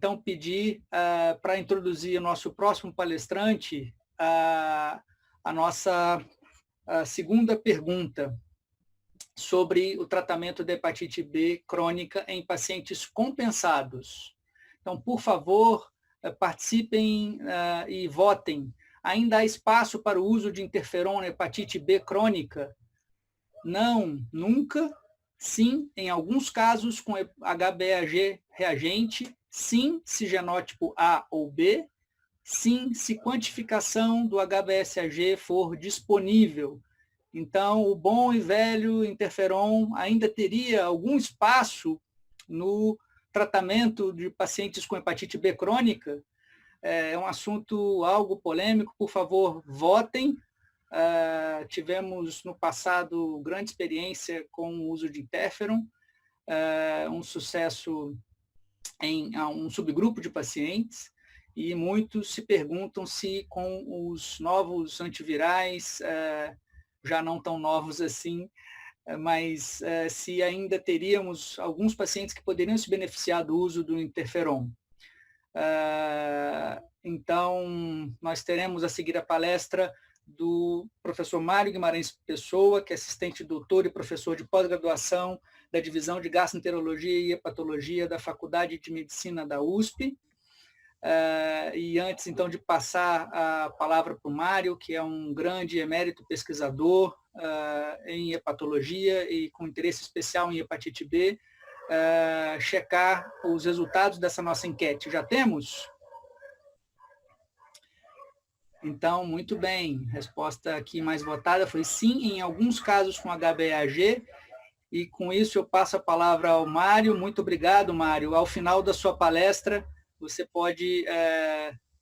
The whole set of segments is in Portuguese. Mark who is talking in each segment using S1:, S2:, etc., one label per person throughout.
S1: então, pedir para introduzir o nosso próximo palestrante a nossa segunda pergunta sobre o tratamento da hepatite B crônica em pacientes compensados. Então, por favor, participem e votem. Ainda há espaço para o uso de interferon na hepatite B crônica? Não, nunca. Sim, em alguns casos com HBAG reagente. Sim, se genótipo A ou B. Sim, se quantificação do HBsAg for disponível. Então, o bom e velho interferon ainda teria algum espaço no tratamento de pacientes com hepatite B crônica. É um assunto algo polêmico, por favor, votem. Tivemos no passado grande experiência com o uso de interferon, um sucesso em um subgrupo de pacientes, e muitos se perguntam se com os novos antivirais, já não tão novos assim, mas se ainda teríamos alguns pacientes que poderiam se beneficiar do uso do interferon. Então, nós teremos a seguir a palestra do professor Mário Guimarães Pessoa, que é assistente doutor e professor de pós-graduação da Divisão de Gastroenterologia e Hepatologia da Faculdade de Medicina da USP. E antes, então, de passar a palavra para o Mário, que é um grande emérito pesquisador em hepatologia e com interesse especial em hepatite B, checar os resultados dessa nossa enquete. Já temos? Então, muito bem. Resposta aqui mais votada foi sim, em alguns casos com HBAG. E com isso eu passo a palavra ao Mário. Muito obrigado, Mário. Ao final da sua palestra, você pode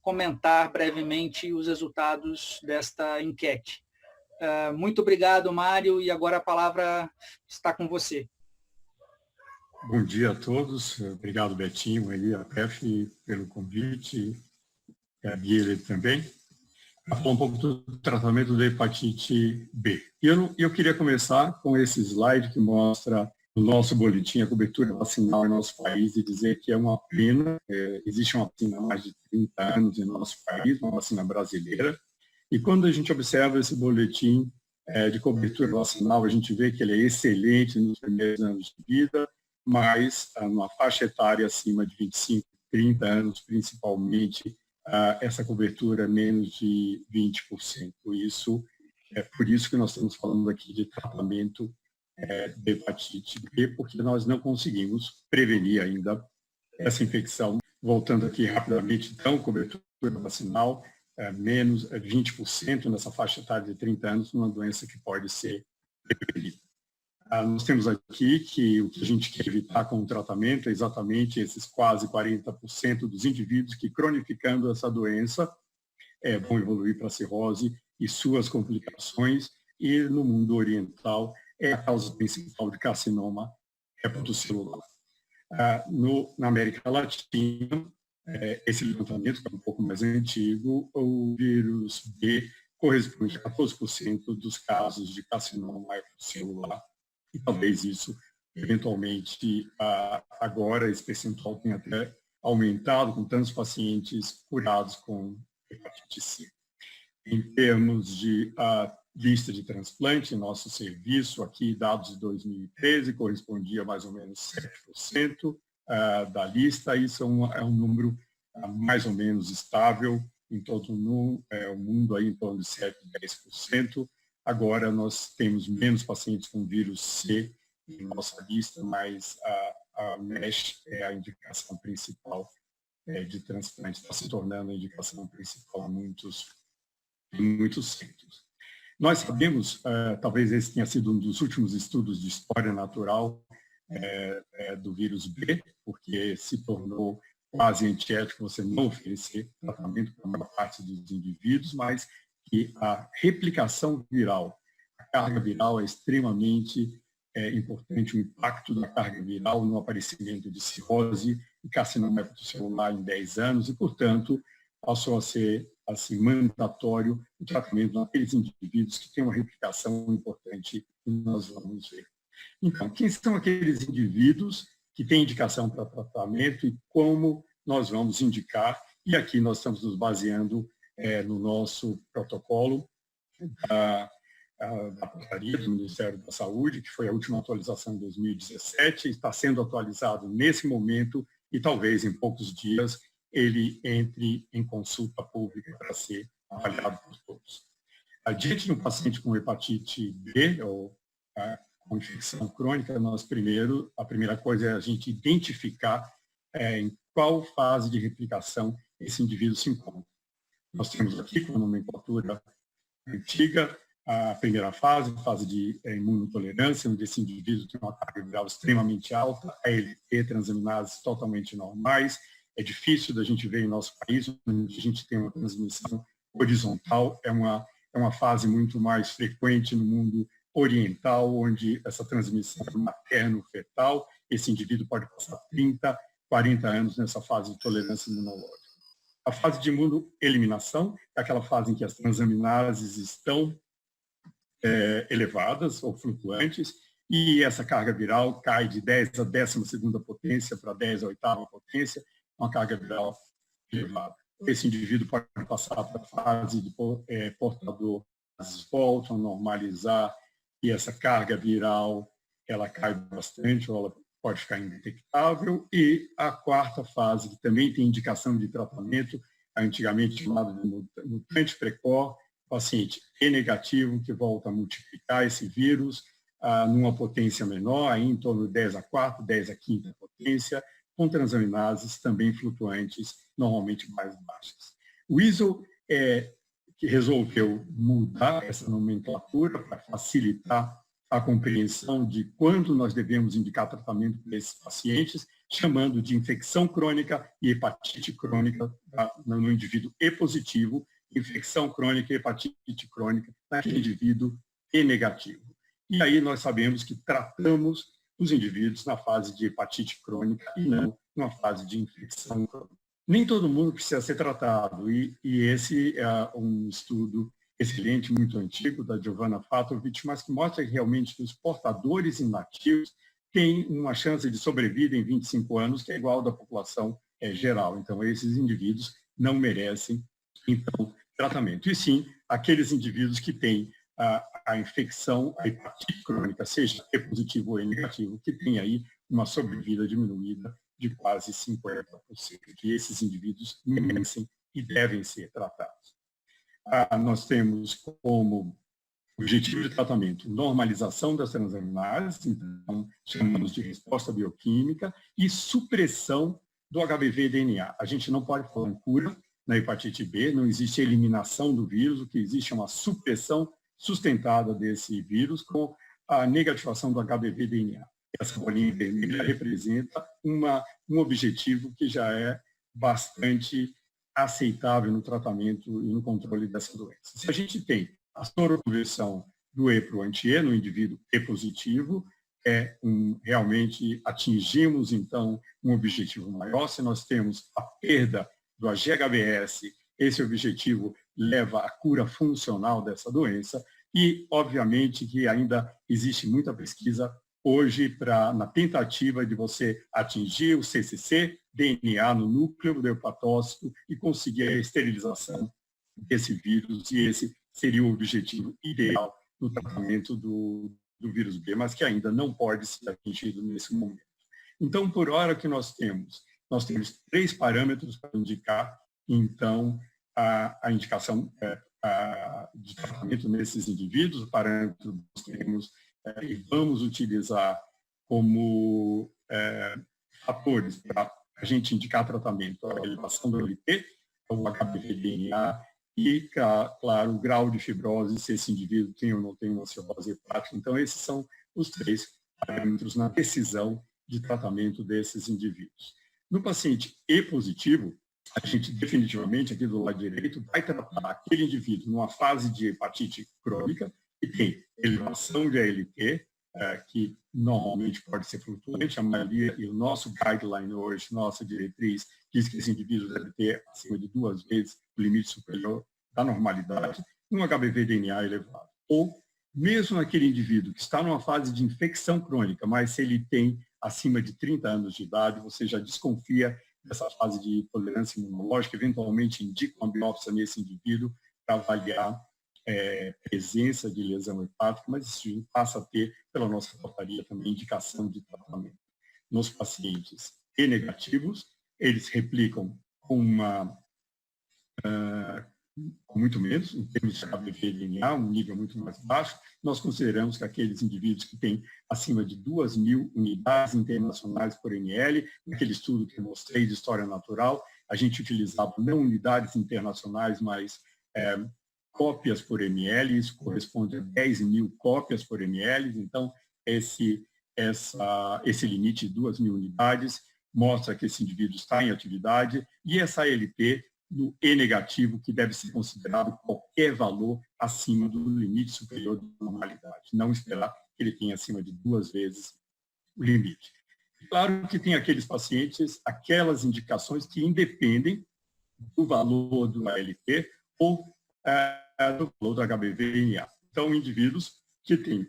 S1: comentar brevemente os resultados desta enquete. Muito obrigado, Mário, e agora a palavra está com você.
S2: Bom dia a todos. Obrigado, Betinho, aí, a PEF, pelo convite, e a Bia também. Para falar um pouco do tratamento da hepatite B. E eu queria começar com esse slide que mostra o nosso boletim, a cobertura vacinal em nosso país, e dizer que é uma pena. Existe uma vacina há mais de 30 anos em nosso país, uma vacina brasileira. E quando a gente observa esse boletim de cobertura vacinal, a gente vê que ele é excelente nos primeiros anos de vida, mas numa faixa etária acima de 25, 30 anos, principalmente, essa cobertura é menos de 20%. Isso é por isso que nós estamos falando aqui de tratamento de hepatite B, porque nós não conseguimos prevenir ainda essa infecção. Voltando aqui rapidamente, então, cobertura vacinal, menos 20% nessa faixa etária de 30 anos, numa doença que pode ser prevenida. Nós temos aqui que o que a gente quer evitar com o tratamento é exatamente esses quase 40% dos indivíduos que, cronificando essa doença, vão evoluir para a cirrose e suas complicações, e no mundo oriental é a causa principal de carcinoma hepatocelular. Na América Latina, esse levantamento, que é um pouco mais antigo, o vírus B corresponde a 14% dos casos de carcinoma hepatocelular. E talvez isso, eventualmente, agora esse percentual tenha até aumentado com tantos pacientes curados com hepatite C. Em termos de lista de transplante, nosso serviço, aqui, dados de 2013, correspondia a mais ou menos 7% da lista. Isso é um número mais ou menos estável em todo o mundo, aí, em torno de 7%, 10%. Agora, nós temos menos pacientes com vírus C em nossa lista, mas a MESH é a indicação principal de transplante, está se tornando a indicação principal em muitos centros. Nós sabemos, talvez esse tenha sido um dos últimos estudos de história natural do vírus B, porque se tornou quase antiético você não oferecer tratamento para a maior parte dos indivíduos, mas que a replicação viral, a carga viral é extremamente importante, o impacto da carga viral no aparecimento de cirrose e carcinoma hepatocelular em 10 anos e, portanto, passou a ser assim, mandatório o tratamento naqueles indivíduos que têm uma replicação importante que nós vamos ver. Então, quem são aqueles indivíduos que têm indicação para tratamento e como nós vamos indicar, e aqui nós estamos nos baseando no nosso protocolo da portaria do Ministério da Saúde, que foi a última atualização em 2017, está sendo atualizado nesse momento e talvez em poucos dias ele entre em consulta pública para ser avaliado por todos. Diante de um paciente com hepatite B ou com infecção crônica, a primeira coisa é a gente identificar em qual fase de replicação esse indivíduo se encontra. Nós temos aqui, com a nomenclatura antiga, a primeira fase de imunotolerância, onde esse indivíduo tem uma carga viral extremamente alta, ALT, transaminases totalmente normais. É difícil da gente ver em nosso país, onde a gente tem uma transmissão horizontal, é uma fase muito mais frequente no mundo oriental, onde essa transmissão é materno-fetal. Esse indivíduo pode passar 30, 40 anos nessa fase de tolerância imunológica. A fase de imunoeliminação é aquela fase em que as transaminases estão elevadas ou flutuantes, e essa carga viral cai de 10 a 12ª potência para 10 a 8ª potência, uma carga viral elevada. Esse indivíduo pode passar para a fase de portador, as voltam a normalizar, e essa carga viral ela cai bastante, ou ela pode ficar indetectável, e a quarta fase, que também tem indicação de tratamento, antigamente chamada de mutante precoce, paciente E negativo, que volta a multiplicar esse vírus numa potência menor, aí em torno de 10 a 4, 10 a 5ª potência, com transaminases também flutuantes, normalmente mais baixas. O ISO que resolveu mudar essa nomenclatura para facilitar a compreensão de quando nós devemos indicar tratamento para esses pacientes, chamando de infecção crônica e hepatite crônica no indivíduo E positivo, infecção crônica e hepatite crônica naquele indivíduo E negativo. E aí nós sabemos que tratamos os indivíduos na fase de hepatite crônica e não numa fase de infecção crônica. Nem todo mundo precisa ser tratado, e esse é um estudo excelente, muito antigo, da Giovanna Fatovic, mas que mostra realmente que os portadores inativos têm uma chance de sobrevida em 25 anos, que é igual da população geral. Então, esses indivíduos não merecem, então, tratamento. E sim, aqueles indivíduos que têm a infecção, a hepatite crônica, seja E positivo ou E negativo, que tem aí uma sobrevida diminuída de quase 50%. E esses indivíduos merecem e devem ser tratados. Nós temos como objetivo de tratamento normalização das transaminases, então chamamos de resposta bioquímica, e supressão do HBV-DNA. A gente não pode falar em cura na hepatite B, não existe eliminação do vírus, o que existe é uma supressão sustentada desse vírus com a negativação do HBV-DNA. Essa bolinha vermelha representa um objetivo que já é bastante aceitável no tratamento e no controle dessa doença. Se a gente tem a soroconversão do E para o anti-E no indivíduo E positivo, realmente atingimos, então, um objetivo maior. Se nós temos a perda do AGHBS, esse objetivo leva à cura funcional dessa doença e, obviamente, que ainda existe muita pesquisa hoje na tentativa de você atingir o CCC, DNA no núcleo do hepatócito e conseguir a esterilização desse vírus, e esse seria o objetivo ideal no tratamento do vírus B, mas que ainda não pode ser atingido nesse momento. Então, por hora que nós temos 3 parâmetros para indicar, então, a indicação de tratamento nesses indivíduos. O parâmetro nós temos e vamos utilizar como fatores para a gente indicar tratamento, a elevação do LT, o HBV-DNA e, claro, o grau de fibrose, se esse indivíduo tem ou não tem uma cirrose hepática. Então, esses são os 3 parâmetros na decisão de tratamento desses indivíduos. No paciente E positivo, a gente definitivamente, aqui do lado direito, vai tratar aquele indivíduo numa fase de hepatite crônica, que tem elevação de ALT, que normalmente pode ser flutuante, a maioria, e o nosso guideline hoje, nossa diretriz, diz que esse indivíduo deve ter acima de 2 vezes o limite superior da normalidade, um HBV-DNA elevado. Ou, mesmo aquele indivíduo que está numa fase de infecção crônica, mas se ele tem acima de 30 anos de idade, você já desconfia dessa fase de tolerância imunológica, eventualmente indica uma biópsia nesse indivíduo para avaliar presença de lesão hepática, mas isso passa a ter, pela nossa portaria, também indicação de tratamento. Nos pacientes E negativos, eles replicam com muito menos, em termos de HBV DNA, um nível muito mais baixo. Nós consideramos que aqueles indivíduos que têm acima de 2.000 unidades internacionais por ml, naquele estudo que eu mostrei de história natural, a gente utilizava não unidades internacionais, mas cópias por ml, isso corresponde a 10.000 cópias por ml, então esse limite de 2.000 unidades mostra que esse indivíduo está em atividade, e essa ALT no E negativo, que deve ser considerado qualquer valor acima do limite superior da normalidade, não esperar que ele tenha acima de 2 vezes o limite. Claro que tem aqueles pacientes, aquelas indicações que independem do valor do ALT ou do valor do HBV-NA. Então, indivíduos que têm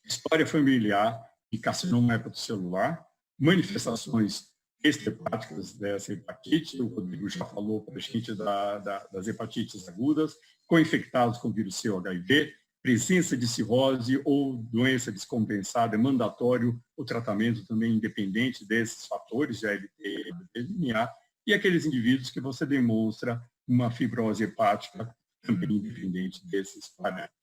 S2: história familiar de carcinoma hepatocelular, manifestações extrahepáticas dessa hepatite, o Rodrigo já falou para a gente das hepatites agudas, co-infectados com vírus C ou HIV, presença de cirrose ou doença descompensada, é mandatório o tratamento também independente desses fatores de ALT e HBV-NA, e aqueles indivíduos que você demonstra uma fibrose hepática também independente desses parâmetros.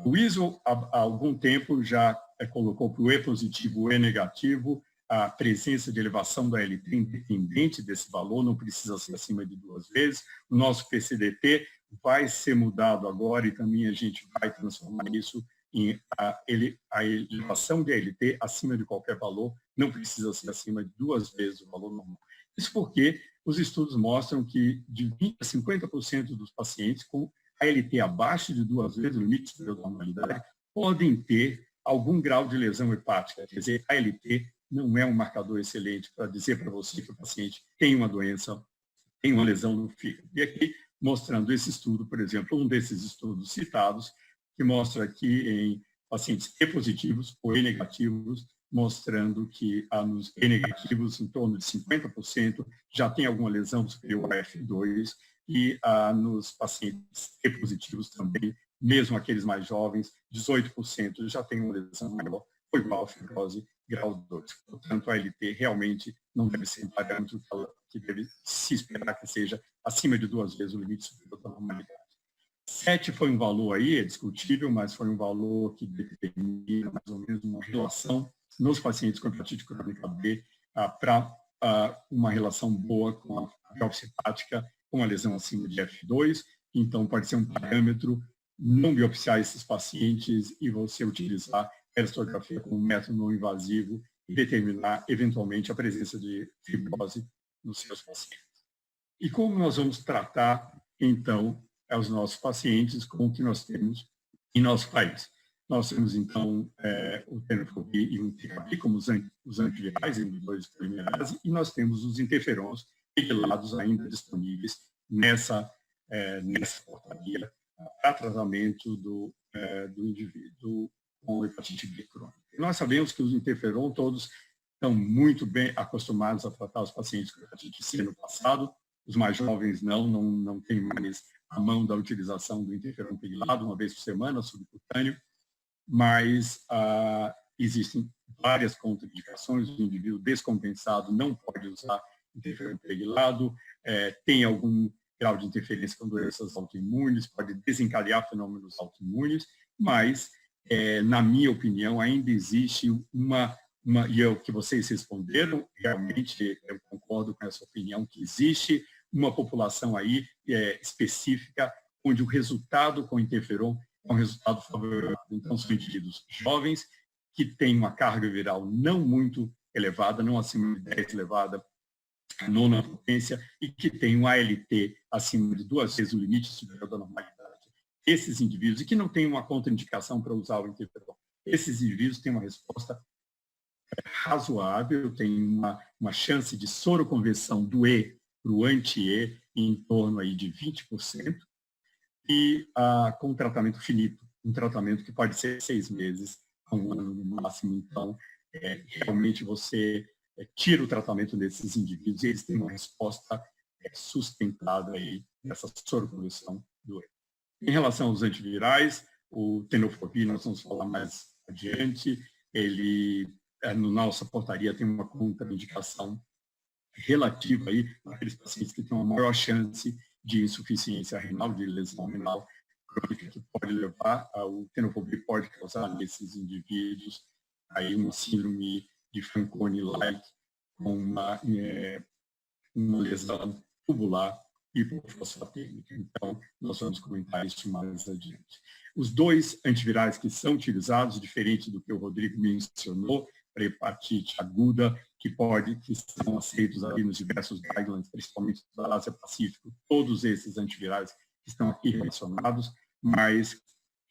S2: O ISO, há algum tempo, já colocou para o E positivo, o E negativo, a presença de elevação da ALT independente desse valor, não precisa ser acima de 2 vezes. O nosso PCDT vai ser mudado agora e também a gente vai transformar isso em a elevação de ALT acima de qualquer valor, não precisa ser acima de 2 vezes o valor normal. Isso porque os estudos mostram que de 20% a 50% dos pacientes com ALT abaixo de 2 vezes o limite superior da normalidade podem ter algum grau de lesão hepática, quer dizer, a ALT não é um marcador excelente para dizer para você que o paciente tem uma doença, tem uma lesão no fígado. E aqui, mostrando esse estudo, por exemplo, um desses estudos citados, que mostra que em pacientes E positivos ou E negativos, mostrando que nos E negativos, em torno de 50%, já tem alguma lesão superior a F2, e nos pacientes E positivos também, mesmo aqueles mais jovens, 18% já tem uma lesão maior, ou igual a fibrose grau 2. Portanto, a ALT realmente não deve ser um parâmetro que deve se esperar que seja acima de 2 vezes o limite superior da normalidade. 7 foi um valor aí, é discutível, mas foi um valor que determina mais ou menos uma relação nos pacientes com hepatite crônica B para uma relação boa com a biópsia hepática, com a lesão acima de F2. Então, pode ser um parâmetro não biopsiar esses pacientes e você utilizar a elastografia como método não invasivo e determinar, eventualmente, a presença de fibrose nos seus pacientes. E como nós vamos tratar, então, os nossos pacientes com o que nós temos em nosso país? Nós temos, então, o tenofovir e o TKB como os antivirais, inibidores de polimerase, e nós temos os interferons regulados ainda disponíveis nessa portaria para tratamento do indivíduo com hepatite B crônica. Nós sabemos que os interferon todos estão muito bem acostumados a tratar os pacientes com hepatite C no passado, os mais jovens não têm mais a mão da utilização do interferon pegilado, uma vez por semana, subcutâneo, mas existem várias contraindicações, o indivíduo descompensado não pode usar interferon pegilado, tem algum grau de interferência com doenças autoimunes, pode desencadear fenômenos autoimunes, mas, na minha opinião, ainda existe e é o que vocês responderam, realmente eu concordo com essa opinião, que existe uma população aí específica onde o resultado com interferon é um resultado favorável. Então, são indivíduos jovens que têm uma carga viral não muito elevada, não acima de 10 elevada a nona potência, e que têm um ALT acima de 2 vezes o limite superior da normalidade. Esses indivíduos, e que não têm uma contraindicação para usar o interferon, esses indivíduos têm uma resposta razoável, tem uma chance de soroconversão do E para o anti-E em torno aí de 20%, e com um tratamento finito, um tratamento que pode ser 6 meses a 1 ano no máximo. Então, realmente você tira o tratamento desses indivíduos e eles têm uma resposta sustentada aí nessa soroconversão do E. Em relação aos antivirais, o tenofovir, nós vamos falar mais adiante, ele, na nossa portaria, tem uma contraindicação relativa aí àqueles pacientes que têm uma maior chance de insuficiência renal, de lesão renal crônica, que pode levar, o tenofovir pode causar nesses indivíduos aí uma síndrome de Fanconi-like, com uma lesão tubular hipofosfatêmica. Então, nós vamos comentar isso mais adiante. Os dois antivirais que são utilizados, diferente do que o Rodrigo mencionou, para hepatite aguda, que são aceitos ali nos diversos guidelines, principalmente da Ásia-Pacífico, todos esses antivirais que estão aqui mencionados, mas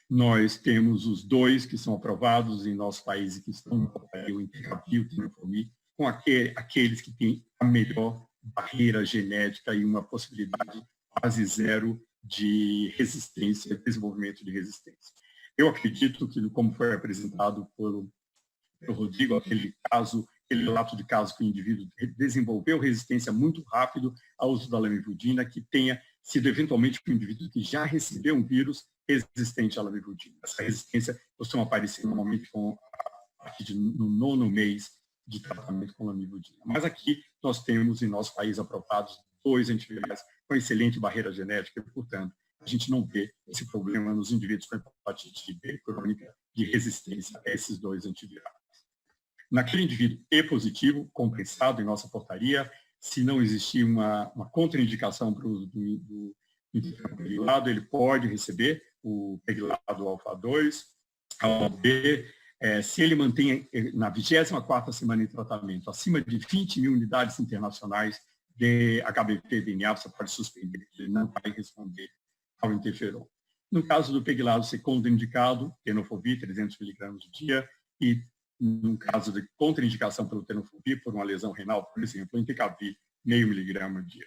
S2: nós temos os dois que são aprovados em nosso país e que estão no papel, o Entecavir e o tenofovir, com aqueles que têm a melhor barreira genética e uma possibilidade quase zero de resistência, desenvolvimento de resistência. Eu acredito que, como foi apresentado pelo Rodrigo, aquele relato de caso que o indivíduo desenvolveu resistência muito rápido ao uso da lamivudina, que tenha sido eventualmente um indivíduo que já recebeu um vírus resistente à lamivudina. Essa resistência costuma aparecer normalmente a partir no 9º mês de tratamento com lamivudina. Mas aqui nós temos em nosso país aprovados 2 antivirais com excelente barreira genética e, portanto, a gente não vê esse problema nos indivíduos com hepatite B crônica de resistência a esses 2 antivirais. Naquele indivíduo E positivo, compensado em nossa portaria, se não existir uma contraindicação para o uso do pegilado, ele pode receber o pegilado alfa-2, alfa-B, se ele mantém na 24ª semana de tratamento acima de 20 mil unidades internacionais de HBV-DNA, você pode suspender, ele não vai responder ao interferon. No caso do pegilado ser contraindicado, tenofovir 300 mg por dia, e no caso de contraindicação pelo tenofovir por uma lesão renal, por exemplo, Entecavir, 0,5 mg por dia.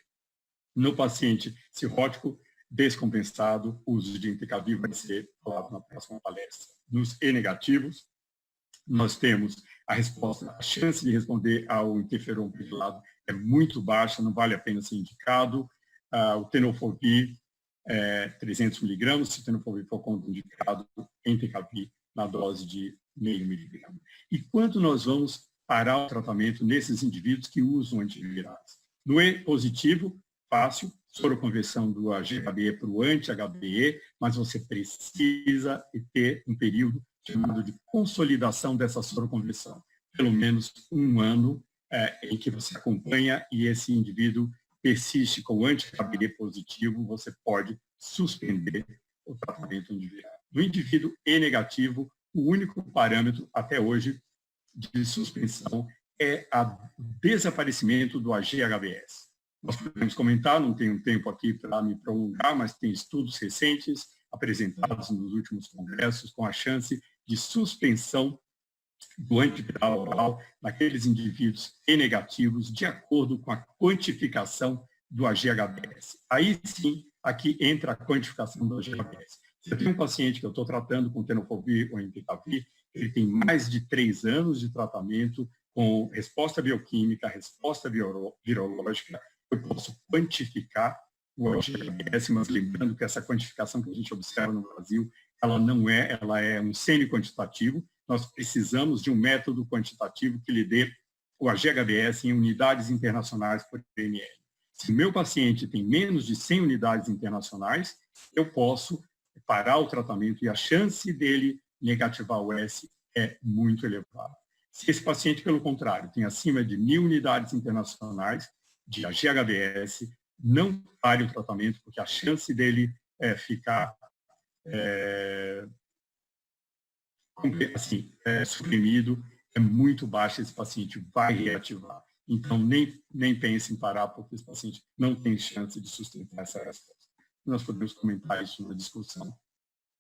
S2: No paciente cirrótico descompensado, o uso de Entecavir vai ser falado na próxima palestra. Nos E negativos, nós temos a chance de responder ao interferon pegilado é muito baixa, não vale a pena ser indicado. O tenofovir, 300 mg, se o tenofovir for contraindicado, Entecavir na dose de 0,5 mg. E quanto nós vamos parar o tratamento nesses indivíduos que usam antivirais? No E positivo, fácil, soroconversão do HBe para o anti-HBe, mas você precisa ter um período chamado de consolidação dessa soroconversão, pelo menos 1 ano em que você acompanha e esse indivíduo persiste com o anti-HBe positivo, você pode suspender o tratamento antiviral. No indivíduo E negativo, o único parâmetro até hoje de suspensão é o desaparecimento do AG-HBS. Nós podemos comentar, não tenho tempo aqui para me prolongar, mas tem estudos recentes apresentados nos últimos congressos com a chance de suspensão do antiviral oral naqueles indivíduos E negativos de acordo com a quantificação do AG-HBS. Aí sim, aqui entra a quantificação do AG-HBS. Se eu tenho um paciente que eu estou tratando com tenofovir ou Entecavir, ele tem mais de 3 anos de tratamento com resposta bioquímica, resposta virológica, eu posso quantificar o AG-HBS, mas lembrando que essa quantificação que a gente observa no Brasil, ela é um semi-quantitativo. Nós precisamos de um método quantitativo que lhe dê o AG-HBS em unidades internacionais por ml. Se o meu paciente tem menos de 100 unidades internacionais, eu posso parar o tratamento e a chance dele negativar o S é muito elevada. Se esse paciente, pelo contrário, tem acima de 1.000 unidades internacionais de AG-HBS, não pare o tratamento, porque a chance dele ficar suprimido é muito baixa, esse paciente vai reativar. Então, nem pense em parar, porque esse paciente não tem chance de sustentar essa resposta. Nós podemos comentar isso na discussão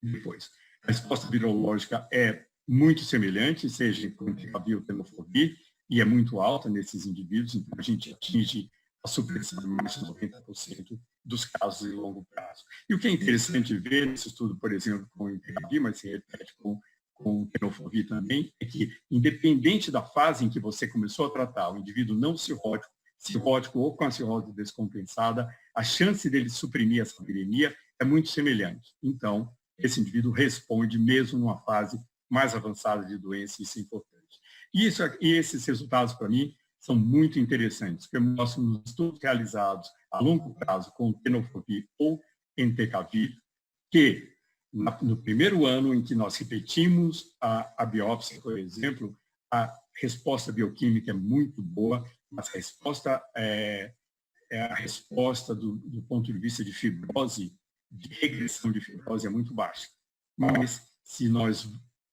S2: depois. A resposta virológica é muito semelhante, seja com Entecavir ou tenofovir, e é muito alta nesses indivíduos, então a gente atinge a supressão de mais de 90% dos casos em longo prazo. E o que é interessante ver nesse estudo, por exemplo, com o Entecavir, mas se repete com com tenofovir também, é que, independente da fase em que você começou a tratar o indivíduo não cirrótico ou com a cirrose descompensada, a chance dele suprimir essa viremia é muito semelhante. Então, esse indivíduo responde mesmo numa fase mais avançada de doença, isso é importante. E esses resultados, para mim, são muito interessantes, porque mostram nos estudos realizados a longo prazo com tenofovir ou entecavir, que no primeiro ano em que nós repetimos a biópsia, por exemplo, a resposta bioquímica é muito boa, mas a resposta a resposta do ponto de vista de fibrose, de regressão de fibrose, é muito baixa. Mas, se nós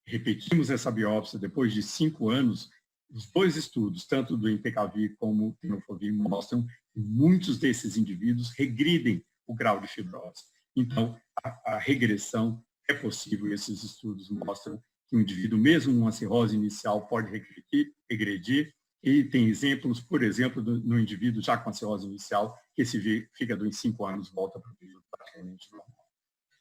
S2: repetimos essa biópsia depois de 5 anos, os 2 estudos, tanto do entecavir como do tenofovir, mostram que muitos desses indivíduos regridem o grau de fibrose. Então, a regressão é possível, e esses estudos mostram que o indivíduo, mesmo numa cirrose inicial, pode regredir, e tem exemplos, por exemplo, no indivíduo já com a cirrose inicial, que esse fígado em 5 anos volta para o período praticamente normal.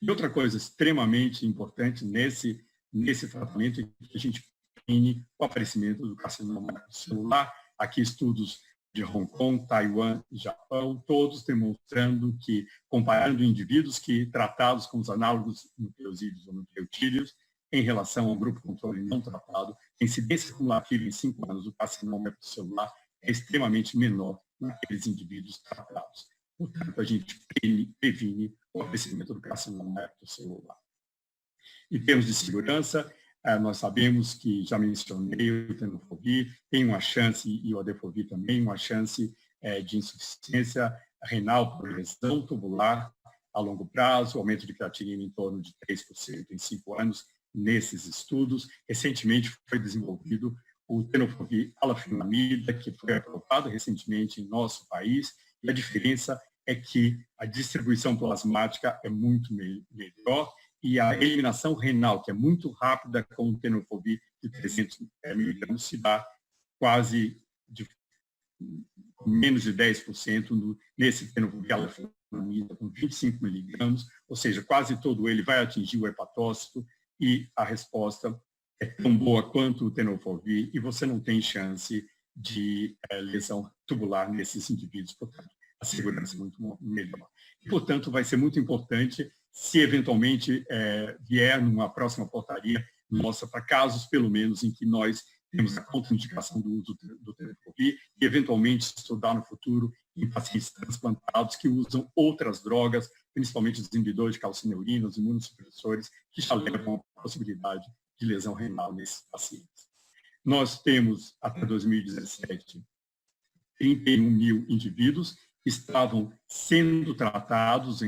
S2: E outra coisa extremamente importante nesse tratamento é que a gente previne o aparecimento do carcinoma celular. Aqui estudos de Hong Kong, Taiwan e Japão, todos demonstrando que, comparando indivíduos que tratados com os análogos nucleosídeos ou nucleotídeos, em relação ao grupo controle não tratado, a incidência cumulativa em 5 anos do carcinoma hepatocelular é extremamente menor naqueles indivíduos tratados. Portanto, a gente previne o aparecimento do carcinoma hepatocelular. Em termos de segurança, nós sabemos que, já mencionei, o tenofovir tem uma chance, e o adefovir também, uma chance de insuficiência renal por lesão tubular a longo prazo, aumento de creatinina em torno de 3% em 5 anos, nesses estudos. Recentemente foi desenvolvido o tenofovir alafenamida, que foi aprovado recentemente em nosso país, e a diferença é que a distribuição plasmática é muito melhor, e a eliminação renal, que é muito rápida com o tenofovir de 300 mg, se dá quase menos de 10% nesse tenofovir alafenamida, com 25 mg, ou seja, quase todo ele vai atingir o hepatócito, e a resposta é tão boa quanto o tenofovir, e você não tem chance de lesão tubular nesses indivíduos, portanto, a segurança é muito melhor. E, portanto, vai ser muito importante, se eventualmente vier numa próxima portaria, nossa, para casos, pelo menos, em que nós temos a contraindicação do uso do tenofovir, e eventualmente estudar no futuro em pacientes transplantados que usam outras drogas, principalmente os inibidores de calcineurina, os imunossupressores, que já levam a possibilidade de lesão renal nesses pacientes. Nós temos, até 2017, 31 mil indivíduos que estavam sendo tratados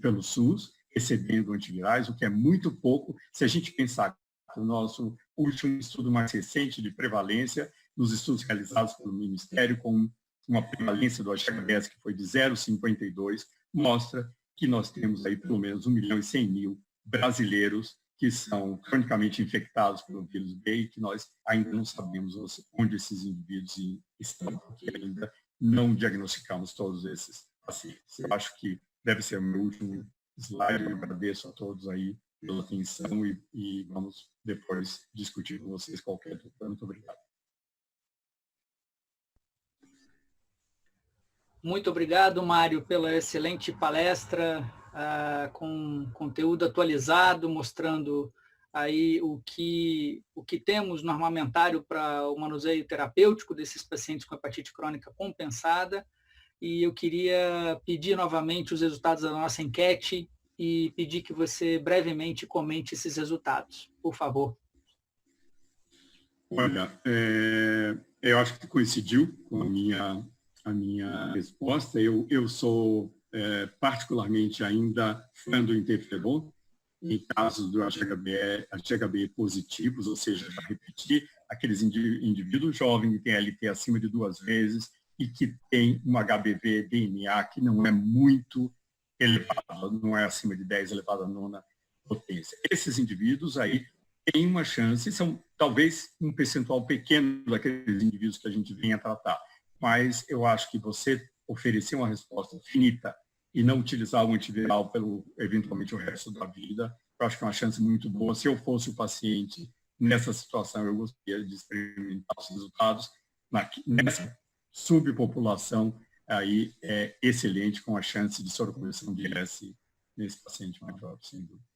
S2: pelo SUS, recebendo antivirais, o que é muito pouco, se a gente pensar que o nosso último estudo mais recente de prevalência, nos estudos realizados pelo Ministério, com uma prevalência do HBS que foi de 0,52, mostra que nós temos aí pelo menos 1.100.000 brasileiros que são cronicamente infectados pelo vírus B e que nós ainda não sabemos onde esses indivíduos estão, porque ainda não diagnosticamos todos esses pacientes. Eu acho que deve ser o meu último slide. Eu agradeço a todos aí pela atenção e vamos depois discutir com vocês qualquer dúvida. Muito obrigado.
S1: Muito obrigado, Mário, pela excelente palestra, com conteúdo atualizado, mostrando aí o que temos no armamentário para o manuseio terapêutico desses pacientes com hepatite crônica compensada. E eu queria pedir novamente os resultados da nossa enquete e pedir que você brevemente comente esses resultados, por favor.
S2: Olha, eu acho que coincidiu com a minha resposta. Eu sou particularmente ainda fã do interferon, em casos do HB positivos, ou seja, para repetir, aqueles indivíduos jovens que têm LT acima de 2 vezes e que têm um HBV-DNA que não é muito elevado, não é acima de 10 elevado à 9ª potência. Esses indivíduos aí têm uma chance, são talvez um percentual pequeno daqueles indivíduos que a gente vem a tratar, mas eu acho que você oferecer uma resposta finita e não utilizar o antiviral pelo, eventualmente, o resto da vida, eu acho que é uma chance muito boa. Se eu fosse o paciente nessa situação, eu gostaria de experimentar os resultados nessa subpopulação, aí é excelente, com a chance de soroconversão de S nesse paciente mais jovem, sem dúvida.